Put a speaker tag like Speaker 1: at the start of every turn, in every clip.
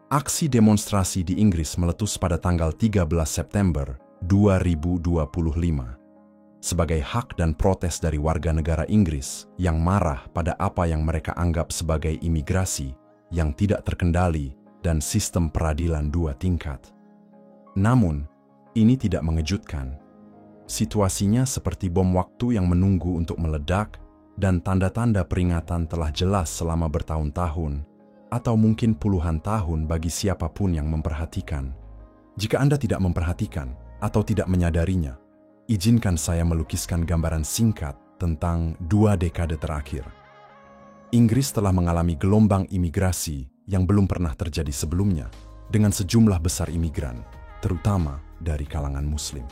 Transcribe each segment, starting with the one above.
Speaker 1: Aksi demonstrasi di Inggris meletus pada tanggal 13 September 2025 sebagai hak dan protes dari warga negara Inggris yang marah pada apa yang mereka anggap sebagai imigrasi yang tidak terkendali dan sistem peradilan dua tingkat. Namun, ini tidak mengejutkan. Situasinya seperti bom waktu yang menunggu untuk meledak dan tanda-tanda peringatan telah jelas selama bertahun-tahun atau mungkin puluhan tahun bagi siapapun yang memperhatikan. Jika Anda tidak memperhatikan atau tidak menyadarinya, izinkan saya melukiskan gambaran singkat tentang 2 dekade terakhir. Inggris telah mengalami gelombang imigrasi yang belum pernah terjadi sebelumnya dengan sejumlah besar imigran, terutama dari kalangan Muslim.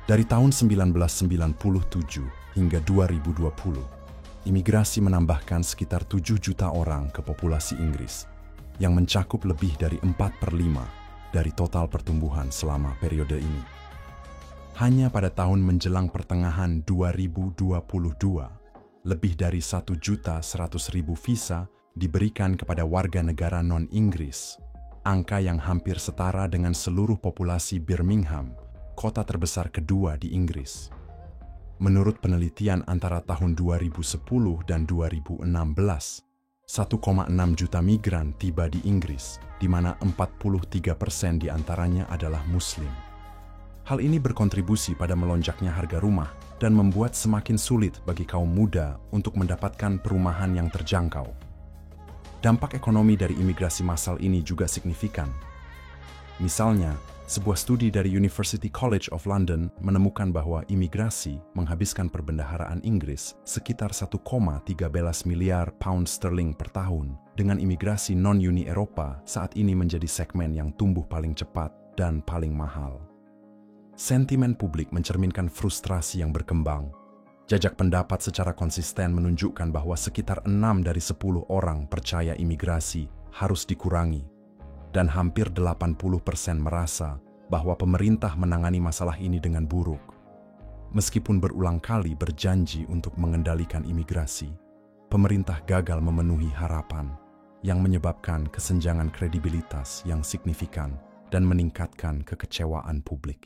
Speaker 1: Dari tahun 1997 hingga 2020, imigrasi menambahkan sekitar 7 juta orang ke populasi Inggris, yang mencakup lebih dari 4/5 dari total pertumbuhan selama periode ini. Hanya pada tahun menjelang pertengahan 2022, lebih dari 1.100.000 visa diberikan kepada warga negara non-Inggris, angka yang hampir setara dengan seluruh populasi Birmingham, kota terbesar kedua di Inggris. Menurut penelitian antara tahun 2010 dan 2016, 1,6 juta migran tiba di Inggris, di mana 43% diantaranya adalah Muslim. Hal ini berkontribusi pada melonjaknya harga rumah dan membuat semakin sulit bagi kaum muda untuk mendapatkan perumahan yang terjangkau. Dampak ekonomi dari imigrasi massal ini juga signifikan. Misalnya, sebuah studi dari University College of London menemukan bahwa imigrasi menghabiskan perbendaharaan Inggris sekitar 1,13 miliar pound sterling per tahun, dengan imigrasi non-Uni Eropa saat ini menjadi segmen yang tumbuh paling cepat dan paling mahal. Sentimen publik mencerminkan frustrasi yang berkembang. Jajak pendapat secara konsisten menunjukkan bahwa sekitar 6 dari 10 orang percaya imigrasi harus dikurangi, dan hampir 80% merasa bahwa pemerintah menangani masalah ini dengan buruk. Meskipun berulang kali berjanji untuk mengendalikan imigrasi, pemerintah gagal memenuhi harapan yang menyebabkan kesenjangan kredibilitas yang signifikan dan meningkatkan kekecewaan publik.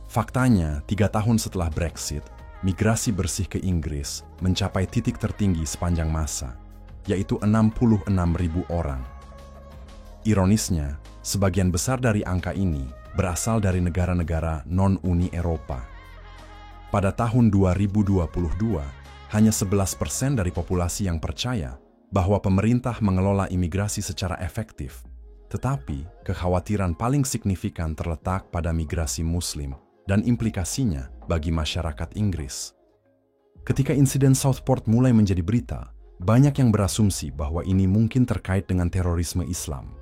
Speaker 1: Faktanya, 3 tahun setelah Brexit, migrasi bersih ke Inggris mencapai titik tertinggi sepanjang masa, yaitu 66.000 orang. Ironisnya, sebagian besar dari angka ini berasal dari negara-negara non-Uni Eropa. Pada tahun 2022, hanya 11% dari populasi yang percaya bahwa pemerintah mengelola imigrasi secara efektif, tetapi kekhawatiran paling signifikan terletak pada migrasi Muslim dan implikasinya bagi masyarakat Inggris. Ketika insiden Southport mulai menjadi berita, banyak yang berasumsi bahwa ini mungkin terkait dengan terorisme Islam.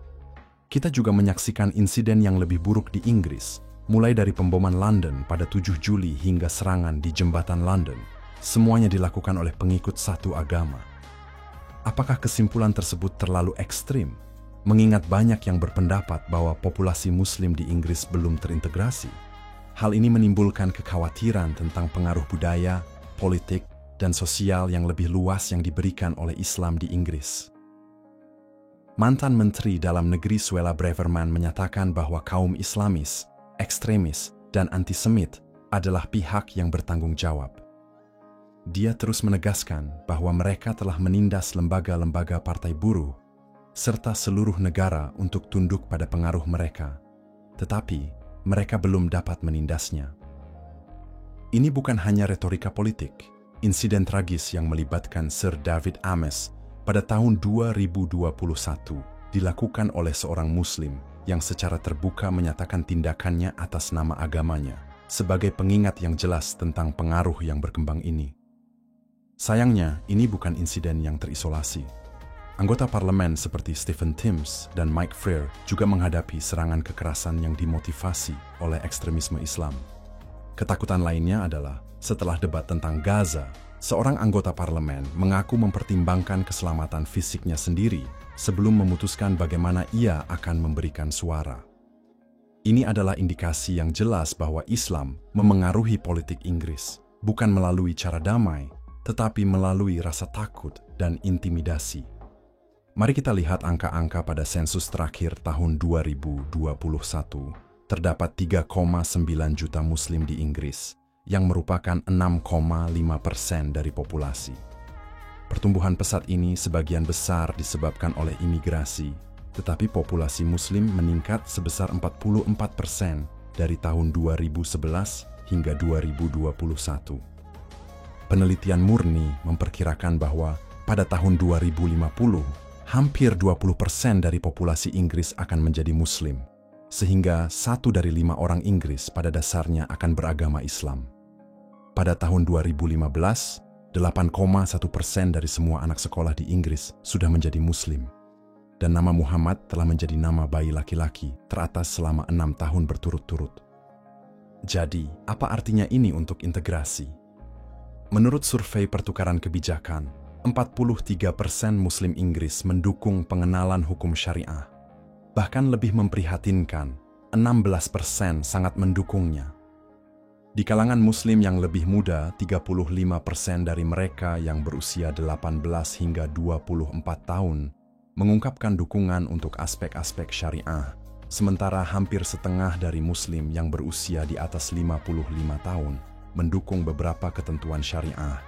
Speaker 1: Kita juga menyaksikan insiden yang lebih buruk di Inggris, mulai dari pemboman London pada 7 Juli hingga serangan di Jembatan London. Semuanya dilakukan oleh pengikut satu agama. Apakah kesimpulan tersebut terlalu ekstrim, mengingat banyak yang berpendapat bahwa populasi Muslim di Inggris belum terintegrasi? Hal ini menimbulkan kekhawatiran tentang pengaruh budaya, politik, dan sosial yang lebih luas yang diberikan oleh Islam di Inggris. Mantan Menteri Dalam Negeri Suella Braverman menyatakan bahwa kaum Islamis, ekstremis, dan antisemit adalah pihak yang bertanggung jawab. Dia terus menegaskan bahwa mereka telah menindas lembaga-lembaga partai buruh serta seluruh negara untuk tunduk pada pengaruh mereka, tetapi mereka belum dapat menindasnya. Ini bukan hanya retorika politik. Insiden tragis yang melibatkan Sir David Ames pada tahun 2021 dilakukan oleh seorang Muslim yang secara terbuka menyatakan tindakannya atas nama agamanya sebagai pengingat yang jelas tentang pengaruh yang berkembang ini. Sayangnya, ini bukan insiden yang terisolasi. Anggota parlemen seperti Stephen Timms dan Mike Freer juga menghadapi serangan kekerasan yang dimotivasi oleh ekstremisme Islam. Ketakutan lainnya adalah setelah debat tentang Gaza, seorang anggota parlemen mengaku mempertimbangkan keselamatan fisiknya sendiri sebelum memutuskan bagaimana ia akan memberikan suara. Ini adalah indikasi yang jelas bahwa Islam memengaruhi politik Inggris, bukan melalui cara damai, tetapi melalui rasa takut dan intimidasi. Mari kita lihat angka-angka pada sensus terakhir tahun 2021. Terdapat 3,9 juta Muslim di Inggris, yang merupakan 6,5% dari populasi. Pertumbuhan pesat ini sebagian besar disebabkan oleh imigrasi, tetapi populasi Muslim meningkat sebesar 44% dari tahun 2011 hingga 2021. Penelitian murni memperkirakan bahwa pada tahun 2050, hampir 20% dari populasi Inggris akan menjadi Muslim, sehingga 1 dari 5 orang Inggris pada dasarnya akan beragama Islam. Pada tahun 2015, 8,1% dari semua anak sekolah di Inggris sudah menjadi Muslim, dan nama Muhammad telah menjadi nama bayi laki-laki teratas selama 6 tahun berturut-turut. Jadi, apa artinya ini untuk integrasi? Menurut survei pertukaran kebijakan, 43% Muslim Inggris mendukung pengenalan hukum syariah. Bahkan lebih memprihatinkan, 16% sangat mendukungnya. Di kalangan Muslim yang lebih muda, 35% dari mereka yang berusia 18 hingga 24 tahun mengungkapkan dukungan untuk aspek-aspek syariah, sementara hampir setengah dari Muslim yang berusia di atas 55 tahun mendukung beberapa ketentuan syariah.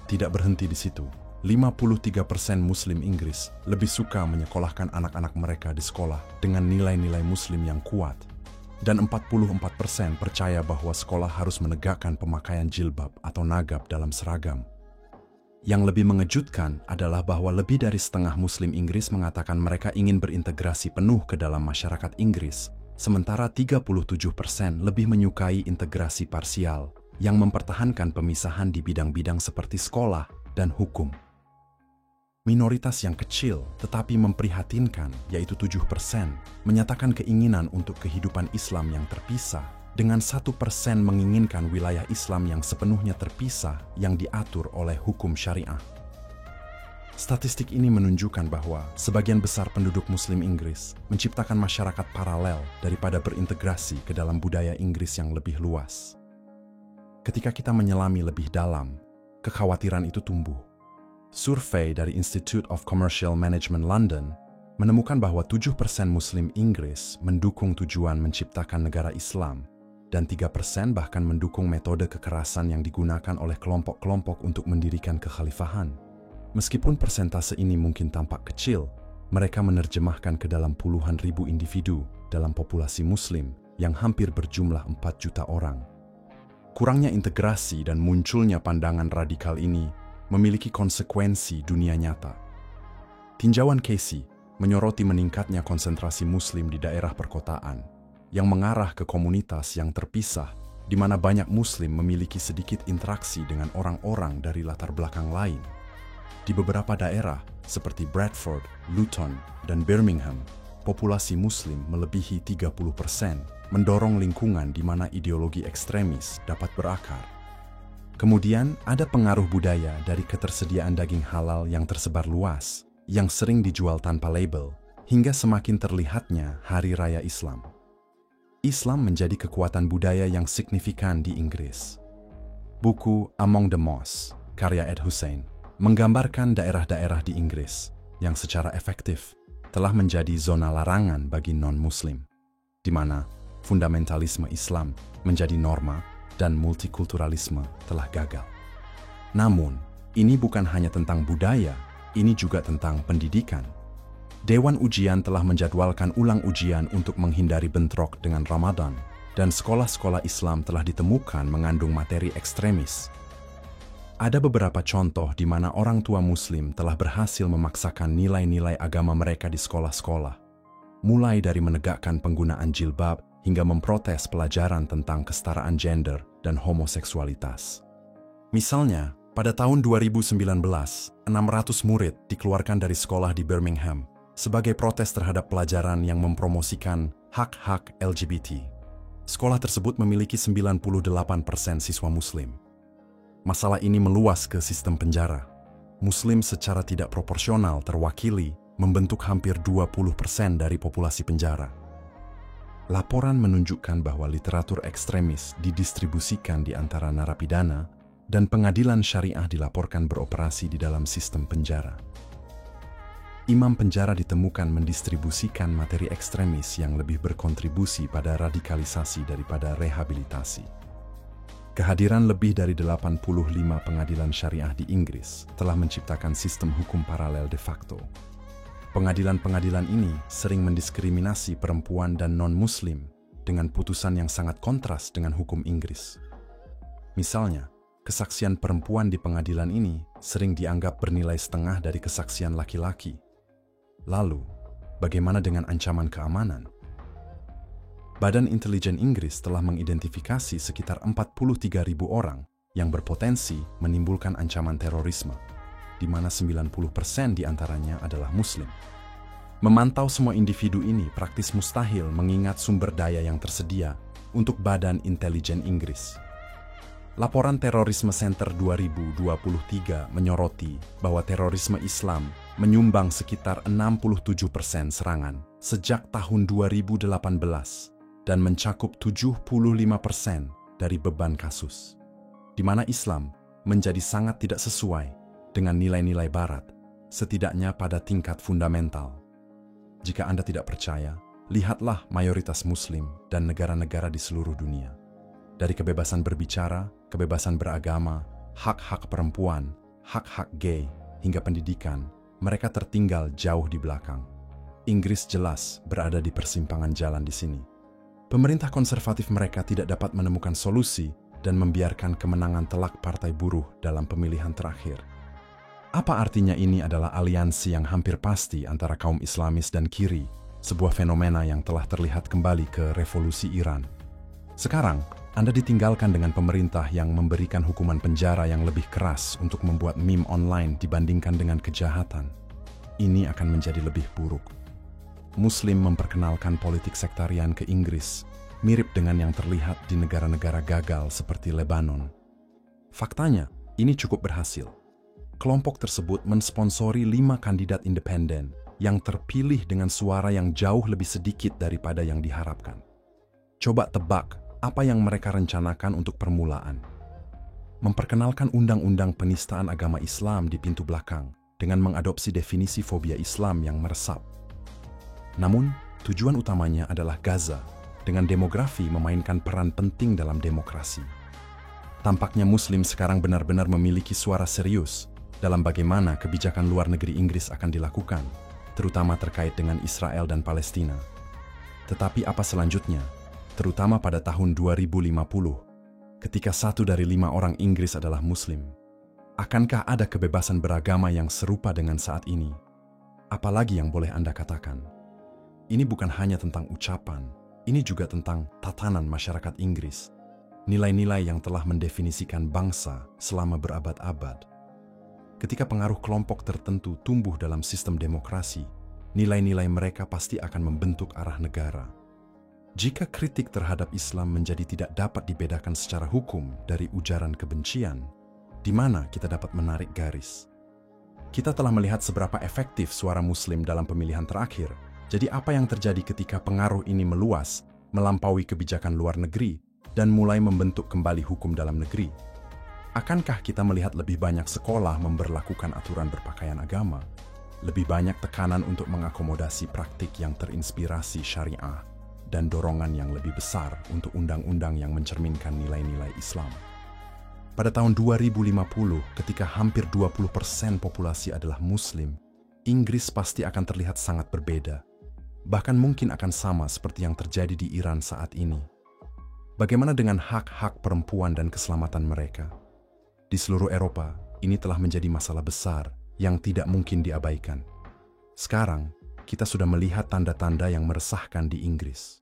Speaker 1: Tidak berhenti di situ. 53% Muslim Inggris lebih suka menyekolahkan anak-anak mereka di sekolah dengan nilai-nilai Muslim yang kuat. Dan 44% percaya bahwa sekolah harus menegakkan pemakaian jilbab atau nagab dalam seragam. Yang lebih mengejutkan adalah bahwa lebih dari setengah Muslim Inggris mengatakan mereka ingin berintegrasi penuh ke dalam masyarakat Inggris, sementara 37% lebih menyukai integrasi parsial yang mempertahankan pemisahan di bidang-bidang seperti sekolah dan hukum. Minoritas yang kecil tetapi memprihatinkan, yaitu 7%, menyatakan keinginan untuk kehidupan Islam yang terpisah, dengan 1% menginginkan wilayah Islam yang sepenuhnya terpisah yang diatur oleh hukum syariah. Statistik ini menunjukkan bahwa sebagian besar penduduk Muslim Inggris menciptakan masyarakat paralel daripada berintegrasi ke dalam budaya Inggris yang lebih luas. Ketika kita menyelami lebih dalam, kekhawatiran itu tumbuh. Survei dari Institute of Commercial Management London menemukan bahwa 7% Muslim Inggris mendukung tujuan menciptakan negara Islam, dan 3% bahkan mendukung metode kekerasan yang digunakan oleh kelompok-kelompok untuk mendirikan kekhalifahan. Meskipun persentase ini mungkin tampak kecil, mereka menerjemahkan ke dalam puluhan ribu individu dalam populasi Muslim yang hampir berjumlah 4 juta orang. Kurangnya integrasi dan munculnya pandangan radikal ini memiliki konsekuensi dunia nyata. Tinjauan Casey menyoroti meningkatnya konsentrasi Muslim di daerah perkotaan yang mengarah ke komunitas yang terpisah, di mana banyak Muslim memiliki sedikit interaksi dengan orang-orang dari latar belakang lain. Di beberapa daerah, seperti Bradford, Luton, dan Birmingham, populasi Muslim melebihi 30%, mendorong lingkungan di mana ideologi ekstremis dapat berakar. Kemudian, ada pengaruh budaya dari ketersediaan daging halal yang tersebar luas, yang sering dijual tanpa label, hingga semakin terlihatnya Hari Raya Islam. Islam menjadi kekuatan budaya yang signifikan di Inggris. Buku Among the Moss, karya Ed Hussein, menggambarkan daerah-daerah di Inggris yang secara efektif telah menjadi zona larangan bagi non-Muslim, di mana fundamentalisme Islam menjadi norma dan multikulturalisme telah gagal. Namun, ini bukan hanya tentang budaya, ini juga tentang pendidikan. Dewan Ujian telah menjadwalkan ulang ujian untuk menghindari bentrok dengan Ramadan, dan sekolah-sekolah Islam telah ditemukan mengandung materi ekstremis. Ada beberapa contoh di mana orang tua Muslim telah berhasil memaksakan nilai-nilai agama mereka di sekolah-sekolah, mulai dari menegakkan penggunaan jilbab hingga memprotes pelajaran tentang kesetaraan gender dan homoseksualitas. Misalnya, pada tahun 2019, 600 murid dikeluarkan dari sekolah di Birmingham sebagai protes terhadap pelajaran yang mempromosikan hak-hak LGBT. Sekolah tersebut memiliki 98% siswa Muslim. Masalah ini meluas ke sistem penjara. Muslim secara tidak proporsional terwakili membentuk hampir 20% dari populasi penjara. Laporan menunjukkan bahwa literatur ekstremis didistribusikan di antara narapidana dan pengadilan syariah dilaporkan beroperasi di dalam sistem penjara. imam penjara ditemukan mendistribusikan materi ekstremis yang lebih berkontribusi pada radikalisasi daripada rehabilitasi. Kehadiran lebih dari 85 pengadilan syariah di Inggris telah menciptakan sistem hukum paralel de facto. Pengadilan-pengadilan ini sering mendiskriminasi perempuan dan non-muslim dengan putusan yang sangat kontras dengan hukum Inggris. Misalnya, kesaksian perempuan di pengadilan ini sering dianggap bernilai setengah dari kesaksian laki-laki. Lalu, bagaimana dengan ancaman keamanan? Badan Intelijen Inggris telah mengidentifikasi sekitar 43.000 orang yang berpotensi menimbulkan ancaman terorisme, di mana 90% diantaranya adalah Muslim. Memantau semua individu ini praktis mustahil mengingat sumber daya yang tersedia untuk Badan Intelijen Inggris. Laporan Terorisme Center 2023 menyoroti bahwa terorisme Islam menyumbang sekitar 67% serangan sejak tahun 2018 dan mencakup 75% dari beban kasus, di mana Islam menjadi sangat tidak sesuai dengan nilai-nilai Barat, setidaknya pada tingkat fundamental. Jika Anda tidak percaya, lihatlah mayoritas Muslim dan negara-negara di seluruh dunia. Dari kebebasan berbicara, kebebasan beragama, hak-hak perempuan, hak-hak gay, hingga pendidikan, mereka tertinggal jauh di belakang. Inggris jelas berada di persimpangan jalan di sini. Pemerintah konservatif mereka tidak dapat menemukan solusi dan membiarkan kemenangan telak partai buruh dalam pemilihan terakhir. Apa artinya ini adalah aliansi yang hampir pasti antara kaum Islamis dan kiri, sebuah fenomena yang telah terlihat kembali ke revolusi Iran. Sekarang, Anda ditinggalkan dengan pemerintah yang memberikan hukuman penjara yang lebih keras untuk membuat meme online dibandingkan dengan kejahatan. Ini akan menjadi lebih buruk. Muslim memperkenalkan politik sektarian ke Inggris, mirip dengan yang terlihat di negara-negara gagal seperti Lebanon. Faktanya, ini cukup berhasil. Kelompok tersebut mensponsori 5 kandidat independen yang terpilih dengan suara yang jauh lebih sedikit daripada yang diharapkan. Coba tebak apa yang mereka rencanakan untuk permulaan. Memperkenalkan undang-undang penistaan agama Islam di pintu belakang dengan mengadopsi definisi fobia Islam yang meresap. Namun, tujuan utamanya adalah Gaza, dengan demografi memainkan peran penting dalam demokrasi. Tampaknya Muslim sekarang benar-benar memiliki suara serius dalam bagaimana kebijakan luar negeri Inggris akan dilakukan, terutama terkait dengan Israel dan Palestina. Tetapi apa selanjutnya? Terutama pada tahun 2050, ketika 1 dari 5 orang Inggris adalah Muslim. Akankah ada kebebasan beragama yang serupa dengan saat ini? Apalagi yang boleh Anda katakan? Ini bukan hanya tentang ucapan, ini juga tentang tatanan masyarakat Inggris. Nilai-nilai yang telah mendefinisikan bangsa selama berabad-abad. Ketika pengaruh kelompok tertentu tumbuh dalam sistem demokrasi, nilai-nilai mereka pasti akan membentuk arah negara. Jika kritik terhadap Islam menjadi tidak dapat dibedakan secara hukum dari ujaran kebencian, di mana kita dapat menarik garis? Kita telah melihat seberapa efektif suara Muslim dalam pemilihan terakhir. Jadi apa yang terjadi ketika pengaruh ini meluas, melampaui kebijakan luar negeri, dan mulai membentuk kembali hukum dalam negeri? Akankah kita melihat lebih banyak sekolah memberlakukan aturan berpakaian agama? Lebih banyak tekanan untuk mengakomodasi praktik yang terinspirasi syariah? Dan dorongan yang lebih besar untuk undang-undang yang mencerminkan nilai-nilai Islam. Pada tahun 2050, ketika hampir 20% populasi adalah Muslim, Inggris pasti akan terlihat sangat berbeda. Bahkan mungkin akan sama seperti yang terjadi di Iran saat ini. Bagaimana dengan hak-hak perempuan dan keselamatan mereka? Di seluruh Eropa, ini telah menjadi masalah besar yang tidak mungkin diabaikan. Sekarang, kita sudah melihat tanda-tanda yang meresahkan di Inggris.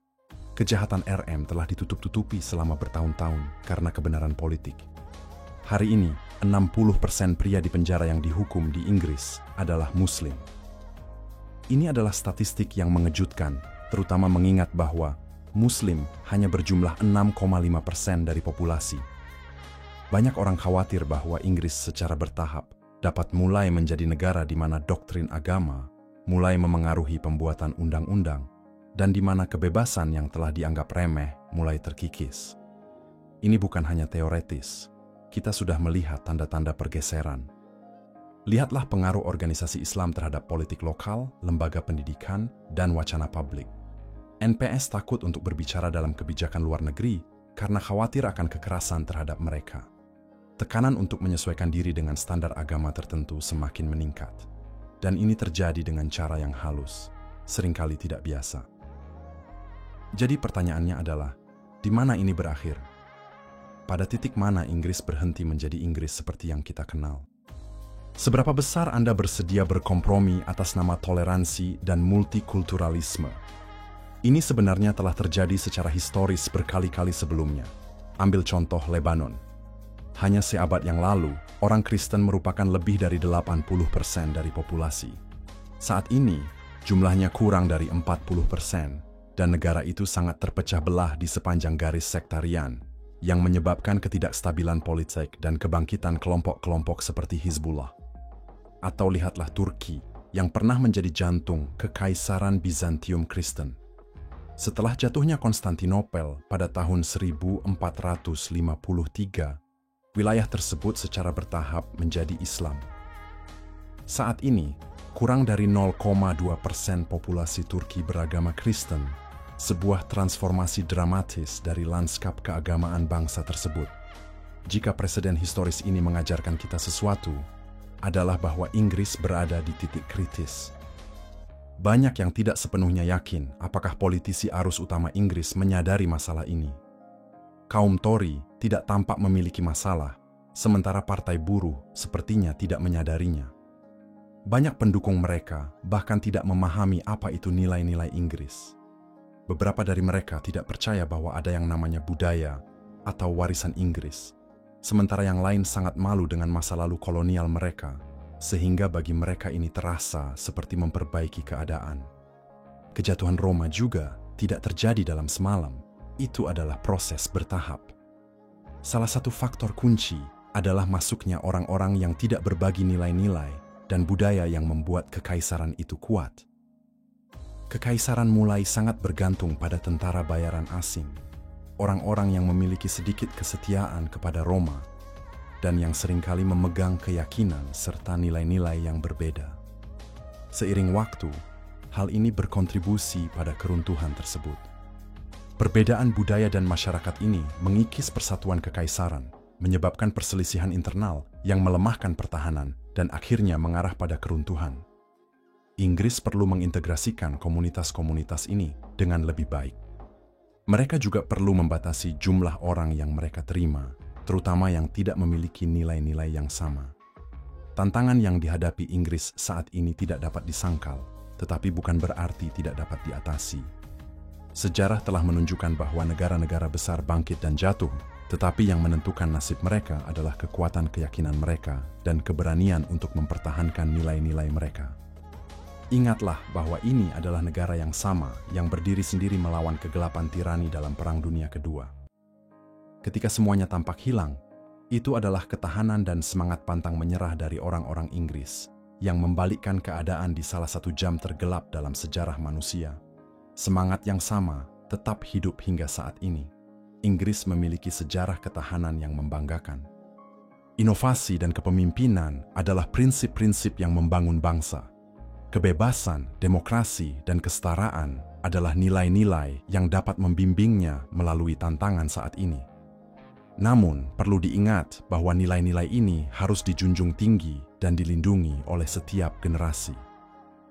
Speaker 1: Kejahatan RM telah ditutup-tutupi selama bertahun-tahun karena kebenaran politik. Hari ini, 60% pria di penjara yang dihukum di Inggris adalah Muslim. Ini adalah statistik yang mengejutkan, terutama mengingat bahwa Muslim hanya berjumlah 6,5% dari populasi. Banyak orang khawatir bahwa Inggris secara bertahap dapat mulai menjadi negara di mana doktrin agama mulai memengaruhi pembuatan undang-undang, dan di mana kebebasan yang telah dianggap remeh mulai terkikis. Ini bukan hanya teoretis, kita sudah melihat tanda-tanda pergeseran. Lihatlah pengaruh organisasi Islam terhadap politik lokal, lembaga pendidikan, dan wacana publik. NPS takut untuk berbicara dalam kebijakan luar negeri karena khawatir akan kekerasan terhadap mereka. Tekanan untuk menyesuaikan diri dengan standar agama tertentu semakin meningkat. Dan ini terjadi dengan cara yang halus, seringkali tidak biasa. Jadi pertanyaannya adalah, di mana ini berakhir? Pada titik mana Inggris berhenti menjadi Inggris seperti yang kita kenal? Seberapa besar Anda bersedia berkompromi atas nama toleransi dan multikulturalisme? Ini sebenarnya telah terjadi secara historis berkali-kali sebelumnya. Ambil contoh Lebanon. Hanya seabad yang lalu, orang Kristen merupakan lebih dari 80% dari populasi. Saat ini, jumlahnya kurang dari 40%, dan negara itu sangat terpecah belah di sepanjang garis sektarian, yang menyebabkan ketidakstabilan politik dan kebangkitan kelompok-kelompok seperti Hizbullah. Atau lihatlah Turki, yang pernah menjadi jantung Kekaisaran Bizantium Kristen. Setelah jatuhnya Konstantinopel pada tahun 1453, wilayah tersebut secara bertahap menjadi Islam. Saat ini, kurang dari 0,2% populasi Turki beragama Kristen, sebuah transformasi dramatis dari lanskap keagamaan bangsa tersebut. Jika presiden historis ini mengajarkan kita sesuatu, adalah bahwa Inggris berada di titik kritis. Banyak yang tidak sepenuhnya yakin apakah politisi arus utama Inggris menyadari masalah ini. Kaum Tory tidak tampak memiliki masalah, sementara partai buruh sepertinya tidak menyadarinya. Banyak pendukung mereka bahkan tidak memahami apa itu nilai-nilai Inggris. Beberapa dari mereka tidak percaya bahwa ada yang namanya budaya atau warisan Inggris, sementara yang lain sangat malu dengan masa lalu kolonial mereka, sehingga bagi mereka ini terasa seperti memperbaiki keadaan. Kejatuhan Roma juga tidak terjadi dalam semalam, itu adalah proses bertahap. Salah satu faktor kunci adalah masuknya orang-orang yang tidak berbagi nilai-nilai dan budaya yang membuat kekaisaran itu kuat. Kekaisaran mulai sangat bergantung pada tentara bayaran asing, orang-orang yang memiliki sedikit kesetiaan kepada Roma, dan yang seringkali memegang keyakinan serta nilai-nilai yang berbeda. Seiring waktu, hal ini berkontribusi pada keruntuhan tersebut. Perbedaan budaya dan masyarakat ini mengikis persatuan kekaisaran, menyebabkan perselisihan internal yang melemahkan pertahanan dan akhirnya mengarah pada keruntuhan. Inggris perlu mengintegrasikan komunitas-komunitas ini dengan lebih baik. Mereka juga perlu membatasi jumlah orang yang mereka terima, terutama yang tidak memiliki nilai-nilai yang sama. Tantangan yang dihadapi Inggris saat ini tidak dapat disangkal, tetapi bukan berarti tidak dapat diatasi. Sejarah telah menunjukkan bahwa negara-negara besar bangkit dan jatuh, tetapi yang menentukan nasib mereka adalah kekuatan keyakinan mereka dan keberanian untuk mempertahankan nilai-nilai mereka. Ingatlah bahwa ini adalah negara yang sama yang berdiri sendiri melawan kegelapan tirani dalam Perang Dunia Kedua. Ketika semuanya tampak hilang, itu adalah ketahanan dan semangat pantang menyerah dari orang-orang Inggris yang membalikkan keadaan di salah satu jam tergelap dalam sejarah manusia. Semangat yang sama tetap hidup hingga saat ini. Inggris memiliki sejarah ketahanan yang membanggakan. Inovasi dan kepemimpinan adalah prinsip-prinsip yang membangun bangsa. Kebebasan, demokrasi, dan kesetaraan adalah nilai-nilai yang dapat membimbingnya melalui tantangan saat ini. Namun, perlu diingat bahwa nilai-nilai ini harus dijunjung tinggi dan dilindungi oleh setiap generasi.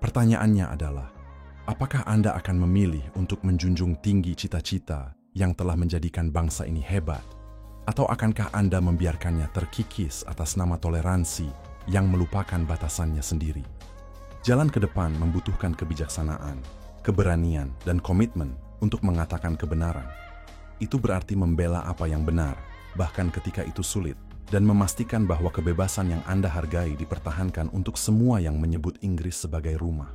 Speaker 1: Pertanyaannya adalah, apakah Anda akan memilih untuk menjunjung tinggi cita-cita yang telah menjadikan bangsa ini hebat? Atau akankah Anda membiarkannya terkikis atas nama toleransi yang melupakan batasannya sendiri? Jalan ke depan membutuhkan kebijaksanaan, keberanian, dan komitmen untuk mengatakan kebenaran. Itu berarti membela apa yang benar, bahkan ketika itu sulit, dan memastikan bahwa kebebasan yang Anda hargai dipertahankan untuk semua yang menyebut Inggris sebagai rumah.